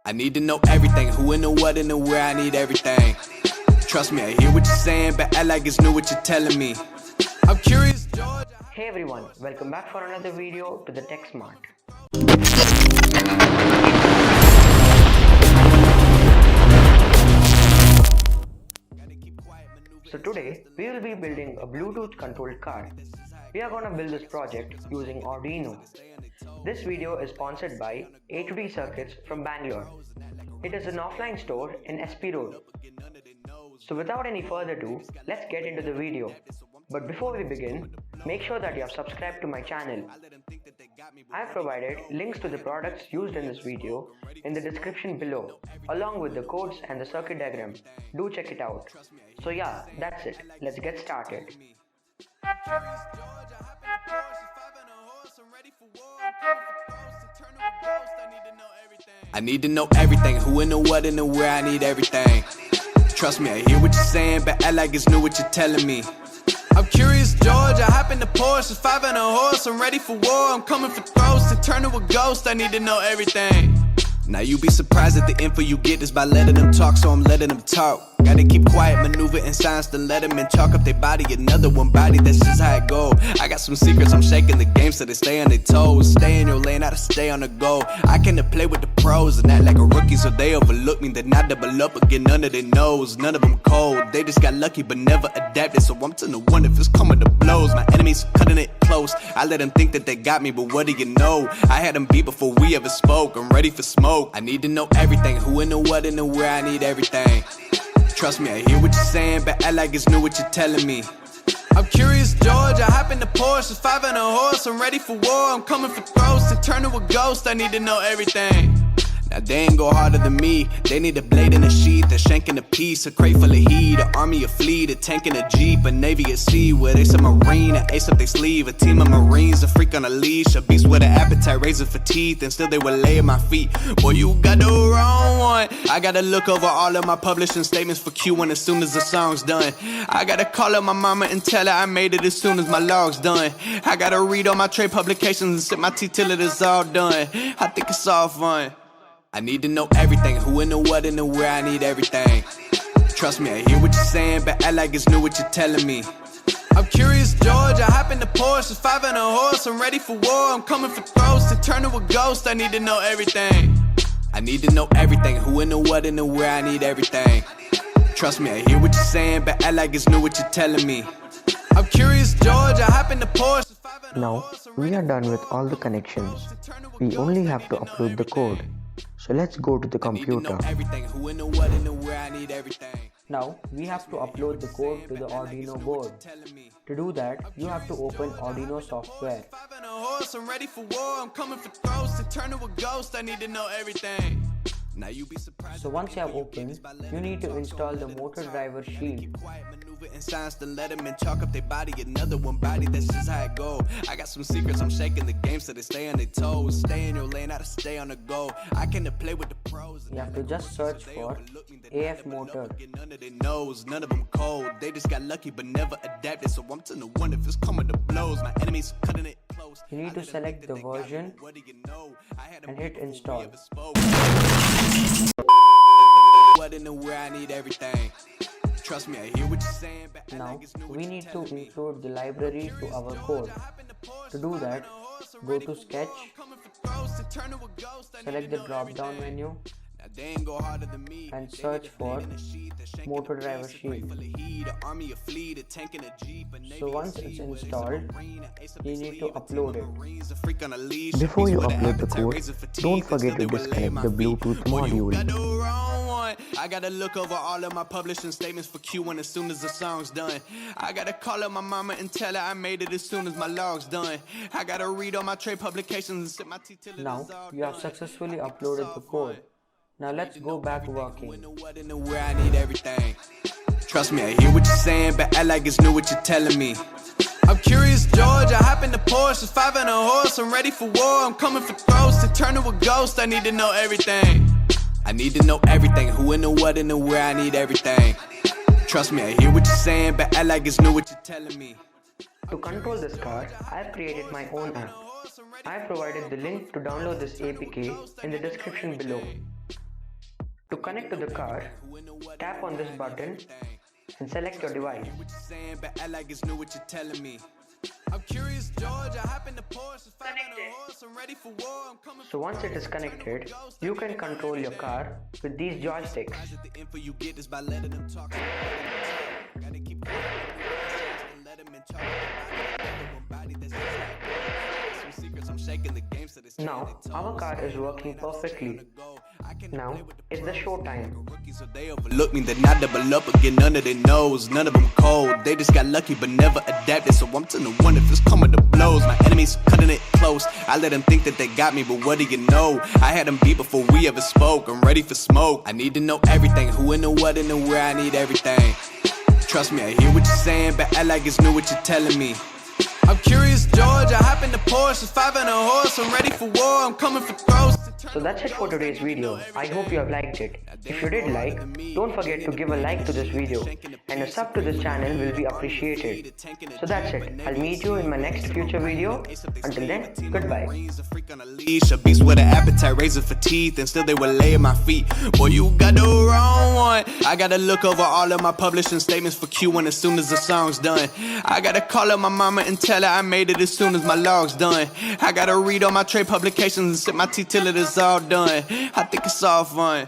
I need to know everything, who and the what and the where, I need everything. Trust me, I hear what you're saying, but act like it's new what you're telling me. I'm curious, George. Hey everyone, welcome back for another video to the TechSmart. So today, we will be building a Bluetooth controlled car. We are gonna build this project using Arduino. This video is sponsored by A2D Circuits from Bangalore. It is an offline store in SP Road. So without any further ado, let's get into the video. But before we begin, make sure that you have subscribed to my channel. I have provided links to the products used in this video in the description below, along with the codes and the circuit diagram. Do check it out. So yeah, that's it. Let's get started. I need to know everything, who and the what and the where, I need everything. Trust me, I hear what you're saying, but act like it's new what you're telling me. I'm curious, George, I hop in the Porsche, 5 and a horse, I'm ready for war, I'm coming for throats, to turn to a ghost, I need to know everything. Now you be surprised at the info you get is by letting them talk, so I'm letting them talk. Gotta keep quiet, maneuver in silence to let them in, chalk up their body, another one body, that's just how it go. I got some secrets, I'm shaking the game so they stay on their toes. Stay in your lane, how to stay on the go. I came to play with the pros and act like a rookie, so they overlook me, then I double up again, none of their nose. None of them cold, they just got lucky but never adapted, so I'm to the one if it's coming to blows. My enemies cutting it close, I let them think that they got me, but what do you know? I had them beat before we ever spoke, I'm ready for smoke. I need to know everything, who and the what and the where, I need everything. Trust me, I hear what you're saying, but act like it's new what you're telling me. I'm curious, George, I hop in the Porsche, 5 and a horse, I'm ready for war, I'm coming for throats, to turn to a ghost, I need to know everything. Now they ain't go harder than me, they need a blade and a sheath, a shank and a piece, a crate full of heat, an army, a fleet, a tank and a jeep, a navy at sea, with ace a marine, an ace up their sleeve, a team of marines, a freak on a leash, a beast with an appetite, razor for teeth, and still they would lay at my feet. Boy, you got the wrong one. I gotta look over all of my publishing statements for Q1 as soon as the song's done. I gotta call up my mama and tell her I made it as soon as my log's done. I gotta read all my trade publications and sip my tea till it is all done. I think it's all fun. I need to know everything, who and the what and the where, I need everything. Trust me, I hear what you're saying, but act like it's new what you're telling me. I'm curious, George, I hop in the Porsche, 5 and a horse, I'm ready for war, I'm coming for throats, to turn to a ghost, I need to know everything. I need to know everything, who and the what and the where, I need everything. Trust me, I hear what you're saying, but act like it's new what you're telling me. I'm curious, George, I hop in the Porsche. Now, we are done with all the connections. We only have to upload the code. So let's go to the computer. Now we have to upload the code to the Arduino board. To do that, you have to open Arduino software. So once you have opened, you need to install the motor driver shield. In science to let them in, chalk up their body, another one body, that's just how it go. I got some secrets, I'm shaking the game so they stay on their toes. Stay in your lane, how to stay on the go. I came to play with the pros. You have to just search for AF motor. None of their nose, none of them cold. They just got lucky but never adapted, so I'm to the one if it's coming to blows. My enemies cutting it close. You need to select the version and hit install. What in the where, I need everything. Trust me, I hear what you're saying. Now, we need to include the library to our code. To do that, go to Sketch, select the drop-down menu, and search for motor driver shield. So once it's installed, you need to upload it. Before you upload the code, don't forget to disconnect the Bluetooth module. I gotta look over all of my publishing statements for Q1 as soon as the song's done. I gotta call up my mama and tell her I made it as soon as my log's done. I gotta read all my trade publications and sip my tea till it is all done. Now you have successfully uploaded the code. Now let's go back working. I need everything. Trust me, I hear what you're saying, but act like it's new what you're telling me. I'm curious, George, I hop in the Porsche, 5 and a horse, I'm ready for war, I'm coming for throats, to turn to a ghost, I need to know everything. I need to know everything, who and the what and the where, I need everything. Trust me, I hear what you're saying, but act like it's new what you're telling me. To control this car, I've created my own app. I've provided the link to download this APK in the description below. To connect to the car, tap on this button and select your device. I'm curious, George. I happen to Porsche 500 horse. I'm ready for war. I'm coming. So once it is connected, you can control your car with these joysticks. The info you get is by letting them talk. Gotta keep let them in charge. Some secrets I'm shaking the game so this. Now, our car is working perfectly. Now, it's the show time. So they overlook me, then I double up again. None of their knows, none of them cold. They just got lucky but never adapted. So I'm to the one if it's coming to blows. My enemies cutting it close. I let them think that they got me, but what do you know? I had them beat before we ever spoke. I'm ready for smoke. I need to know everything, who and the what and the where. I need everything. Trust me, I hear what you're saying, but act like it's new what you're telling me. I'm curious, George. I happen to Porsche 500 horse. I'm ready for war. I'm coming for throws. So that's it for today's video. I hope you have liked it. If you did like, don't forget to give a like to this video, and a sub to this channel will be appreciated. So that's it. I'll meet you in my next future video. Until then, goodbye. A beast with an appetite, razor for teeth, and still they will lay at my feet. Boy, you got the wrong one. I gotta look over all of my publishing statements for Q1 as soon as the song's done. I gotta call up my mama and tell her I made it as soon as my log's done. I gotta read all my trade publications and sip my tea till it is all done. I think it's all fun.